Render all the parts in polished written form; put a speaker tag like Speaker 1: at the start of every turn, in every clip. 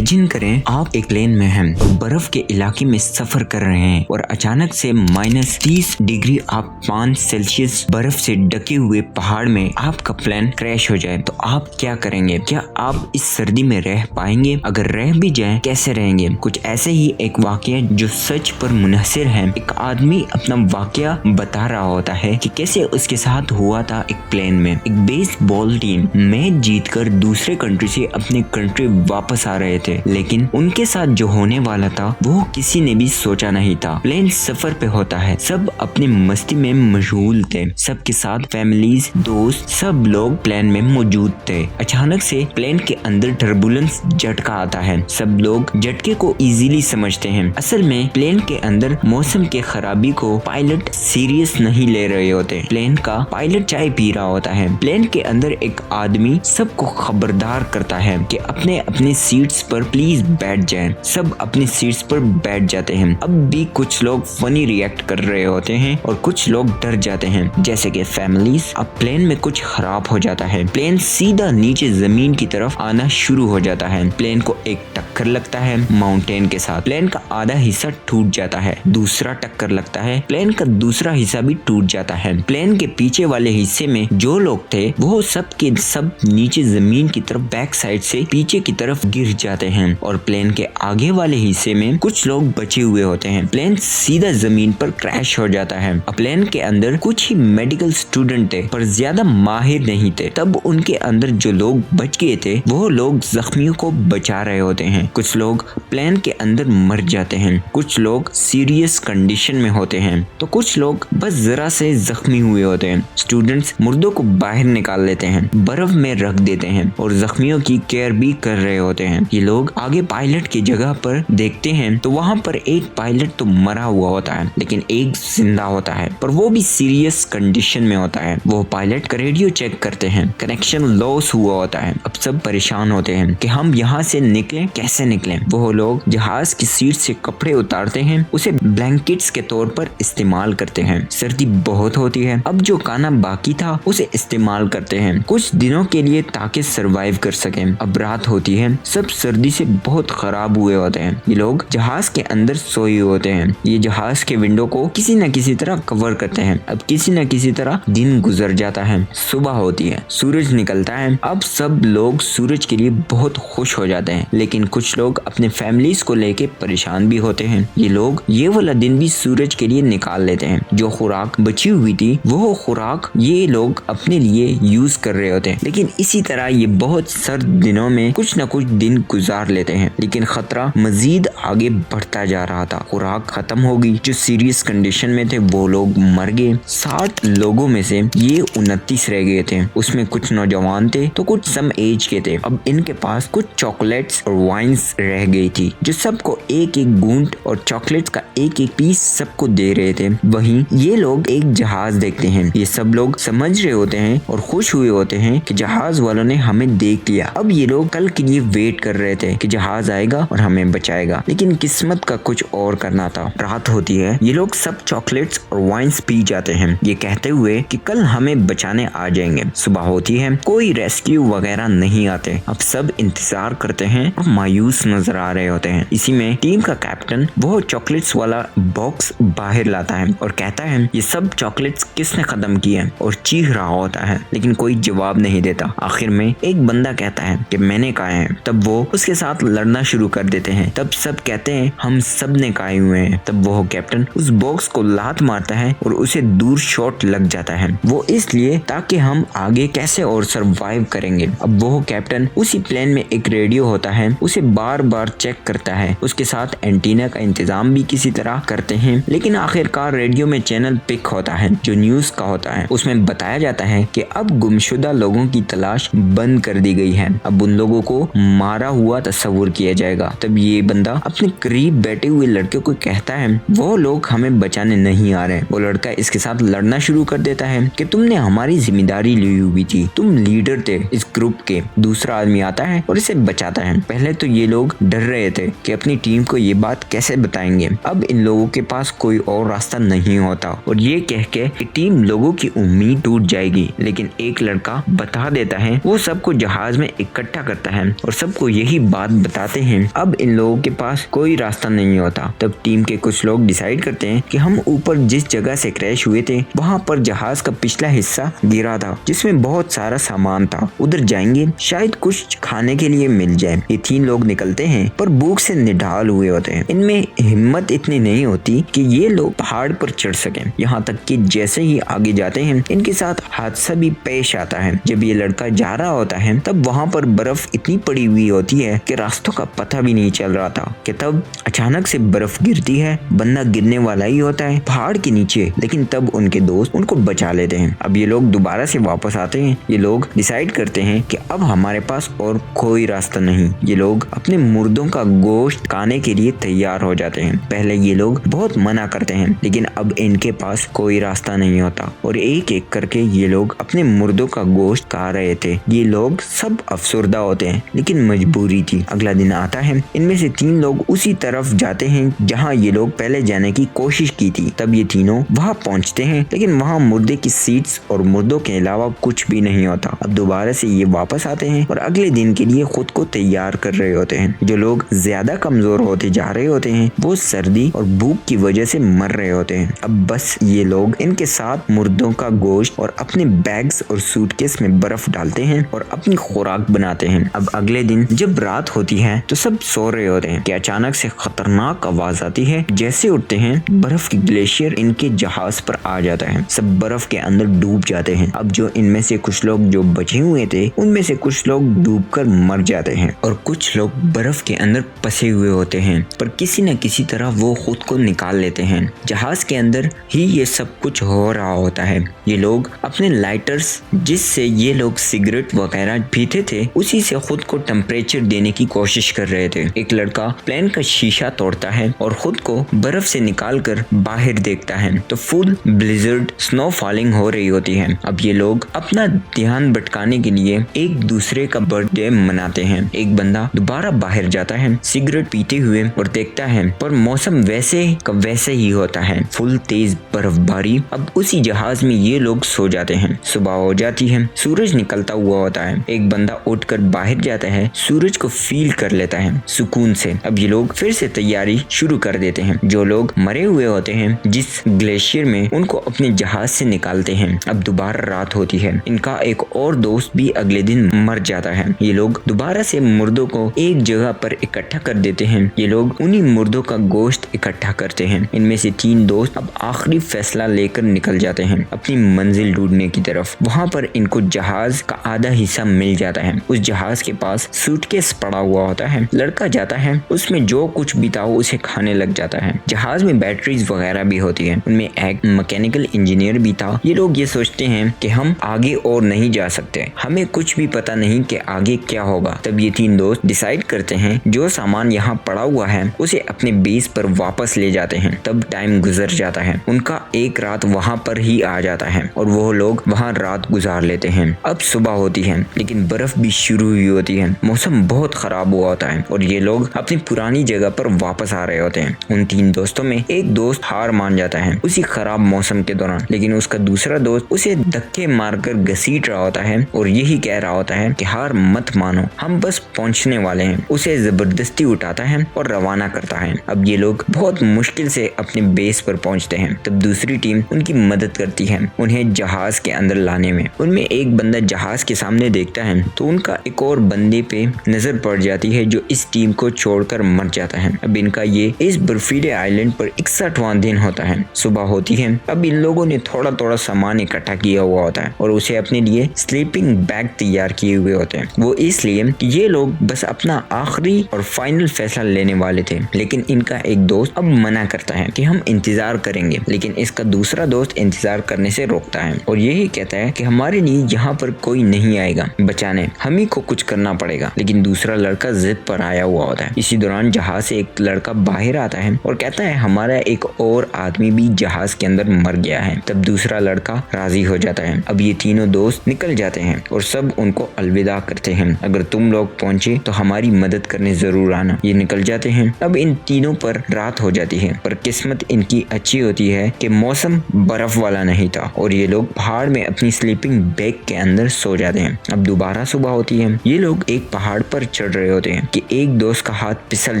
Speaker 1: Imagine करें आप एक प्लेन में हैं और बर्फ के इलाके में सफर कर रहे हैं और अचानक से -30 डिग्री आप 5 सेल्सियस बर्फ से ढके हुए पहाड़ में आपका प्लेन क्रैश हो जाए तो आप क्या करेंगे? क्या आप इस सर्दी में रह पाएंगे? अगर रह भी जाए कैसे रहेंगे? कुछ ऐसे ही एक वाकया जो सच पर मुनहसिर है। एक आदमी अपना वाकया बता रहा होता है कि कैसे उसके साथ हुआ था। एक प्लेन में एक बेसबॉल टीम मैच जीतकर दूसरे कंट्री से अपने कंट्री वापस आ रहे थे, लेकिन उनके साथ जो होने वाला था वो किसी ने भी सोचा नहीं था। प्लेन सफर पे होता है, सब अपनी मस्ती में मशगूल थे, सबके साथ फैमिलीज, दोस्त, सब लोग प्लेन में मौजूद थे। अचानक से प्लेन के अंदर टर्बुलेंस झटका आता है। सब लोग झटके को इजीली समझते हैं। असल में प्लेन के अंदर मौसम के खराबी को पायलट सीरियस नहीं ले रहे होते। प्लेन का पायलट चाय पी रहा होता है। प्लेन के अंदर एक आदमी सबको खबरदार करता है कि अपने अपने सीट्स पर प्लीज बैठ जाएं। सब अपनी सीट्स पर बैठ जाते हैं। अब भी कुछ लोग फनी रिएक्ट कर रहे होते हैं और कुछ लोग डर जाते हैं, जैसे कि फैमिलीज। अब प्लेन में कुछ खराब हो जाता है। प्लेन सीधा नीचे जमीन की तरफ आना शुरू हो जाता है। प्लेन को एक टक्कर लगता है माउंटेन के साथ। प्लेन का आधा हिस्सा टूट जाता है। दूसरा टक्कर लगता है, प्लेन का दूसरा हिस्सा भी टूट जाता है। प्लेन के पीछे वाले हिस्से में जो लोग थे वो सब के सब नीचे जमीन की तरफ बैक साइड से पीछे की तरफ गिर जाते हैं और प्लेन के आगे वाले हिस्से में कुछ लोग बचे हुए होते हैं। प्लेन सीधा जमीन पर क्रैश हो जाता है। प्लेन के अंदर कुछ ही मेडिकल स्टूडेंट थे पर ज्यादा माहिर नहीं थे। तब उनके अंदर जो लोग बच गए थे वो लोग जख्मियों को बचा रहे होते हैं। कुछ लोग प्लेन के अंदर मर जाते हैं, कुछ लोग सीरियस कंडीशन में होते हैं तो कुछ लोग बस जरा से जख्मी हुए होते हैं। स्टूडेंट्स मुर्दों को बाहर निकाल लेते हैं, बर्फ में रख देते हैं और जख्मियों की केयर भी कर रहे होते हैं। ये लोग आगे पायलट की जगह पर देखते हैं तो वहाँ पर एक पायलट तो मरा हुआ होता है लेकिन एक जिंदा होता है, पर वो भी सीरियस कंडीशन में होता है। वो पायलट का रेडियो चेक करते हैं, कनेक्शन लॉस हुआ होता है। अब सब परेशान होते हैं कि हम यहाँ से निकलें, कैसे निकलें। वो लोग जहाज की सीट से कपड़े उतारते हैं, उसे ब्लैंकेट्स के तौर पर इस्तेमाल करते हैं। सर्दी बहुत होती है, अब जो खाना बाकी था उसे इस्तेमाल करते हैं कुछ दिनों के लिए ताकि सरवाइव कर सकें। अब रात होती है, सब सर्दी से बहुत खराब हुए होते हैं। ये लोग जहाज के अंदर सोए होते हैं। ये जहाज के विंडो को किसी न किसी तरह कवर करते हैं। अब किसी न किसी तरह दिन गुजर जाता है, सुबह होती है, सूरज निकलता है। अब सब लोग सूरज के लिए बहुत खुश हो जाते हैं, लेकिन कुछ लोग अपने फैमिलीज को लेके परेशान भी होते हैं। ये लोग ये वाला दिन भी सूरज के लिए निकाल लेते हैं। जो खुराक बची हुई थी वो खुराक ये लोग अपने लिए यूज कर रहे होते हैं, लेकिन इसी तरह ये बहुत सर्द दिनों में कुछ न कुछ दिन गुजार लेते हैं। लेकिन खतरा मजीद आगे बढ़ता जा रहा था। खुराक खत्म हो गई, जो सीरियस कंडीशन में थे वो लोग मर गए। 60 लोगों में से ये 29 रह गए थे। उसमें कुछ नौजवान थे तो कुछ सम एज के थे। अब इनके पास कुछ चॉकलेट्स और वाइन्स रह गई थी, जो सबको एक एक गूंट और चॉकलेट्स का एक एक पीस सबको दे रहे थे। वहीं ये लोग एक जहाज देखते हैं। ये सब लोग समझ रहे होते हैं और खुश हुए होते हैं कि जहाज वालों ने हमें देख लिया। अब ये लोग कल के लिए वेट कर रहे थे कि जहाज आएगा और हमें बचाएगा, लेकिन किस्मत का कुछ और करना था। रात होती है, ये लोग सब चॉकलेट्स और वाइन्स पी जाते हैं, ये कहते हुए कि कल हमें बचाने आ जाएंगे। सुबह होती है, कोई रेस्क्यू वगैरह नहीं आते। अब सब इंतजार करते हैं और मायूस नजर आ रहे होते हैं। इसी में टीम का कैप्टन वो चॉकलेट्स वाला बॉक्स बाहर लाता है और कहता है ये सब चॉकलेट्स किसने खत्म किए, और चीख रहा होता है, लेकिन कोई जवाब नहीं देता। आखिर में एक बंदा कहता है कि मैंने खाए हैं। तब वो उसके साथ लड़ना शुरू कर देते हैं। तब सब कहते हैं हम सब ने खाए हुए हैं। तब वो कैप्टन उस बॉक्स को लात मारता है और उसे दूर शॉट लग जाता है। वो इसलिए ताकि हम आगे कैसे और सरवाइव करेंगे। अब वो कैप्टन उसी प्लेन में एक रेडियो होता है, उसे बार बार चेक करता है। उसके साथ एंटीना का इंतजाम भी किसी तरह करते हैं, लेकिन आखिरकार रेडियो में चैनल पिक होता है जो न्यूज का होता है। उसमें बताया जाता है कि अब गुमशुदा लोगों की तलाश बंद कर दी गई है। अब उन लोगों को मारा हुआ तस्वुर किया जाएगा। तब ये बंदा अपने करीब बैठे हुए लड़के को कहता है वो लोग हमें बचाने नहीं आ रहे। वो लड़का इसके साथ लड़ना शुरू कर देता है कि तुमने हमारी जिम्मेदारी ली हुई थी, तुम लीडर थे इस ग्रुप के। दूसरा आदमी आता है और इसे बचाता है। पहले तो ये लोग डर रहे थे कि अपनी टीम को ये बात कैसे बताएंगे। अब अब इन लोगों के पास कोई और रास्ता नहीं होता और ये कह के कि टीम लोगों की उम्मीद टूट जाएगी। लेकिन एक लड़का बता देता है, वो सबको जहाज में इकट्ठा करता है और सबको यही बात बताते हैं। अब इन लोगों के पास कोई रास्ता नहीं होता। तब टीम के कुछ लोग डिसाइड करते हैं कि हम ऊपर जिस जगह से क्रैश हुए थे वहाँ पर जहाज का पिछला हिस्सा गिरा था जिसमें बहुत सारा सामान था, उधर जाएंगे शायद कुछ खाने के लिए मिल जाए। ये 3 लोग निकलते हैं पर भूख से निढाल हुए होते हैं। इनमें हिम्मत इतनी नहीं होती कि ये लोग पहाड़ पर चढ़ सकें। यहाँ तक कि जैसे ही आगे जाते हैं इनके साथ हादसा भी पेश आता है। जब ये लड़का जा रहा होता है तब वहाँ पर बर्फ इतनी पड़ी हुई होती है कि रास्तों का पता भी नहीं चल रहा था कि तब अचानक से बर्फ गिरती है। बंदा गिरने वाला ही होता है पहाड़ के नीचे, लेकिन तब उनके दोस्त उनको बचा लेते हैं। अब ये लोग दोबारा से वापस आते हैं। ये लोग डिसाइड करते हैं कि अब हमारे पास और कोई रास्ता नहीं। ये लोग अपने मुर्दों का गोश्त खाने के लिए तैयार हो जाते हैं। पहले ये लोग बहुत मना करते हैं लेकिन अब इनके पास कोई रास्ता नहीं होता और एक एक करके ये लोग अपने मुर्दों का गोश्त खा रहे थे। ये लोग सब अफसरदा होते हैं लेकिन मजबूरी थी। अगला दिन आता है, इनमें से 3 लोग उसी तरफ जाते हैं जहाँ ये लोग पहले जाने की कोशिश की थी। तब ये तीनों वहाँ पहुँचते हैं लेकिन वहाँ मुर्दे की सीट्स और मुर्दों के अलावा कुछ भी नहीं होता। अब दोबारा से ये वापस आते हैं और अगले दिन के लिए खुद को तैयार कर रहे होते हैं। जो लोग ज्यादा कमजोर होते जा रहे होते हैं वो सर्दी और भूख की वजह से मर रहे होते हैं। अब बस ये लोग इनके साथ मुर्दों का गोश्त और अपने बैग्स और सूटकेस में बर्फ डालते हैं और अपनी खुराक बनाते हैं। अब अगले दिन जब रात होती है तो सब सो रहे होते हैं कि अचानक से खतरनाक आवाज आती है। जैसे उठते हैं बर्फ की ग्लेशियर इनके जहाज पर आ जाता है। सब बर्फ के अंदर डूब जाते हैं। अब जो इनमें से कुछ लोग जो बचे हुए थे उनमें से कुछ लोग डूबकर मर जाते हैं और कुछ लोग बर्फ के अंदर फंसे हुए होते हैं, पर किसी न किसी तरह वो खुद को निकाल लेते हैं। जहाज के अंदर ही ये सब कुछ हो रहा होता है। ये लोग अपने लाइटर्स जिससे ये लोग सिगरेट वगैरह पीते थे उसी से खुद को टेम्परेचर देने की कोशिश कर रहे थे। एक लड़का प्लेन का शीशा तोड़ता है और खुद को बर्फ से निकालकर बाहर देखता है तो फुल ब्लिजर्ड स्नो फॉलिंग हो रही होती है। अब ये लोग अपना ध्यान भटकाने के लिए एक दूसरे का बर्थडे मनाते हैं। एक बंदा दोबारा बाहर जाता है सिगरेट पीते हुए और देखता है पर मौसम वैसे का वैसे ही होता है, फुल तेज बर्फबारी। अब उसी जहाज में ये लोग सो जाते हैं। सुबह हो जाती है, सूरज निकलता हुआ होता है। एक बंदा उठकर बाहर जाता है, सूरज को फील कर लेता है सुकून से। अब ये लोग फिर से तैयारी शुरू कर देते हैं। जो लोग मरे हुए होते हैं जिस ग्लेशियर में उनको अपने जहाज से निकालते हैं। अब दोबारा रात होती है। इनका एक और दोस्त भी अगले दिन मर जाता है। ये लोग दोबारा से मुर्दों को एक जगह पर इकट्ठा कर देते हैं। ये लोग उन्हीं मुर्दों का गोश्त इकट्ठा करते हैं। इनमें से 3 दोस्त अब आखिरी फैसला लेकर निकल जाते हैं अपनी मंजिल ढूंढने की तरफ। वहाँ पर इनको जहाज का आधा हिस्सा मिल जाता है। उस जहाज के पास सूटकेस पड़ा हुआ होता है। लड़का जाता है, उसमें जो कुछ भी था उसे खाने लग जाता है। जहाज में बैटरीज वगैरह भी होती है। उनमें एक मैकेनिकल इंजीनियर भी था। ये लोग ये सोचते हैं कि हम आगे और नहीं जा सकते, हमें कुछ भी पता नहीं कि आगे क्या होगा। तब ये 3 दोस्त डिसाइड करते हैं जो सामान यहाँ पड़ा हुआ है उसे अपने बेस पर वापस ले जाते हैं। तब टाइम गुजर जाता है। उनका एक रात वहाँ पर ही आ जाता है और वो लोग वहाँ रात गुजार लेते हैं। अब सुबह होती है लेकिन बर्फ भी शुरू हुई होती है। मौसम बहुत खराब हुआ होता है और ये लोग अपनी पुरानी जगह पर वापस आ रहे होते हैं। उन 3 दोस्तों में एक दोस्त हार मान जाता है उसी खराब मौसम के दौरान, लेकिन उसका दूसरा दोस्त उसे धक्के मारकर घसीट रहा होता है और यही कह रहा होता है कि हार मत मानो, हम बस पहुंचने वाले हैं। उसे जबरदस्ती उठाता है और रवाना करता है। अब ये लोग बहुत मुश्किल से अपने बेस पर पहुंचते हैं। तब दूसरी टीम उनकी मदद करती है उन्हें जहाज के अंदर लाने में। उनमें एक बंदा जहाज के सामने देखता है तो उनका एक और बंदे पे नजर पड़ जाती है जो इस टीम को छोड़कर मर जाता है। अब इनका ये इस बर्फीले आइलैंड पर 61वां दिन होता है। सुबह होती है। अब इन लोगों ने थोड़ा थोड़ा सामान इकट्ठा किया हुआ होता है और उसे अपने लिए स्लीपिंग बैग तैयार किए हुए होते हैं। वो इसलिए कि ये लोग बस अपना आखिरी और फाइनल फैसला लेने वाले थे। लेकिन इनका एक दोस्त अब मना करता है कि हम इंतजार करेंगे, लेकिन इसका दूसरा दोस्त इंतजार करने से रोकता है और यही कहता है कि हमारे लिए यहाँ पर कोई नहीं आएगा बचाने, हम ही को कुछ करना पड़ेगा। लेकिन दूसरा लड़का जिद पर आया हुआ होता है। इसी दौरान जहाज से एक लड़का बाहर आता है और कहता है हमारा एक और आदमी भी जहाज के अंदर मर गया है। तब दूसरा लड़का राजी हो जाता है। अब ये तीनों दोस्त निकल जाते हैं और सब उनको अलविदा करते हैं। अगर तुम लोग पहुंचे तो हमारी मदद करने जरूर आना। ये निकल जाते हैं। अब इन तीनों पर रात रात हो जाती है, पर किस्मत इनकी अच्छी होती है कि मौसम बर्फ वाला नहीं था और ये लोग पहाड़ में अपनी स्लीपिंग बैग के अंदर सो जाते हैं। अब दोबारा सुबह होती है। ये लोग एक पहाड़ पर चढ़ रहे होते हैं कि एक दोस्त का हाथ फिसल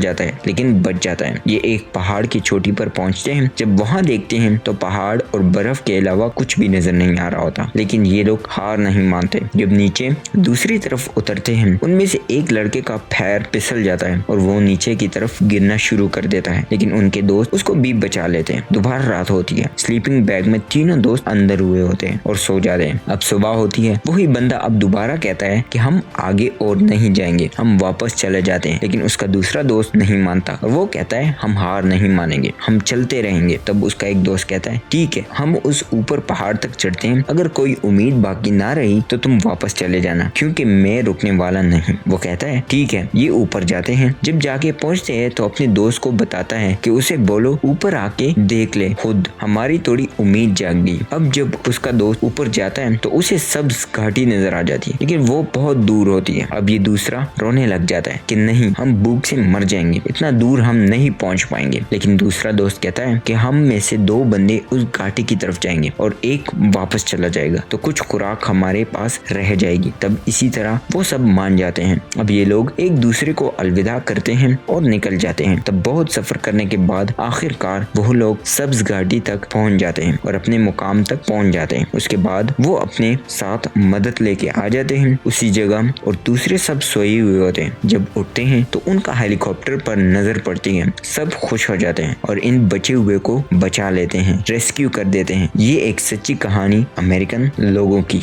Speaker 1: जाता है लेकिन बच जाता है। ये एक पहाड़ की चोटी पर पहुंचते हैं। जब वहां देखते हैं तो पहाड़ और बर्फ के अलावा कुछ भी नजर नहीं आ रहा होता, लेकिन ये लोग हार नहीं मानते। जब नीचे दूसरी तरफ उतरते हैं, उनमें से एक लड़के का पैर फिसल जाता है और वो नीचे की तरफ गिरना शुरू कर देता है, लेकिन उनके दोस्त उसको भी बचा लेते हैं। दोबारा रात होती है। स्लीपिंग बैग में तीनों दोस्त अंदर हुए होते हैं और सो जाते हैं। अब सुबह होती है। वही बंदा अब दोबारा कहता है कि हम आगे और नहीं जाएंगे, हम वापस चले जाते हैं, लेकिन उसका दूसरा दोस्त नहीं मानता और वो कहता है हम हार नहीं मानेंगे, हम चलते रहेंगे। तब उसका एक दोस्त कहता है ठीक है, हम उस ऊपर पहाड़ तक चढ़ते हैं, अगर कोई उम्मीद बाकी ना रही तो तुम वापस चले जाना, क्योंकि मैं रुकने वाला नहीं। वो कहता है ठीक है। ये ऊपर जाते हैं। जब जाके पहुंचते हैं तो अपने दोस्त को बताता है कि उसे बोलो ऊपर आके देख ले खुद, हमारी थोड़ी उम्मीद जाग गई। अब जब उसका दोस्त ऊपर जाता है तो उसे सब्ज घाटी नजर आ जाती है, लेकिन वो बहुत दूर होती है। अब ये दूसरा रोने लग जाता है कि नहीं, हम भूख से मर जाएंगे, इतना दूर हम नहीं पहुंच पाएंगे। लेकिन दूसरा दोस्त कहता है कि हम में से 2 बंदे उस घाटी की तरफ जाएंगे और एक वापस चला जाएगा, तो कुछ खुराक हमारे पास रह जाएगी। तब इसी तरह वो सब मान जाते हैं। अब ये लोग एक दूसरे को अलविदा करते हैं और निकल जाते हैं। तब बहुत सफर करने के बाद आखिरकार वो लोग सब्ज घाटी तक पहुंच जाते हैं और अपने मुकाम तक पहुंच जाते हैं। उसके बाद वो अपने साथ मदद लेके आ जाते हैं उसी जगह और दूसरे सब सोए हुए होते हैं। जब उठते हैं तो उनका हेलीकॉप्टर पर नजर पड़ती है। सब खुश हो जाते हैं और इन बचे हुए को बचा लेते हैं, रेस्क्यू कर देते हैं। ये एक सच्ची कहानी अमेरिकन लोगों की।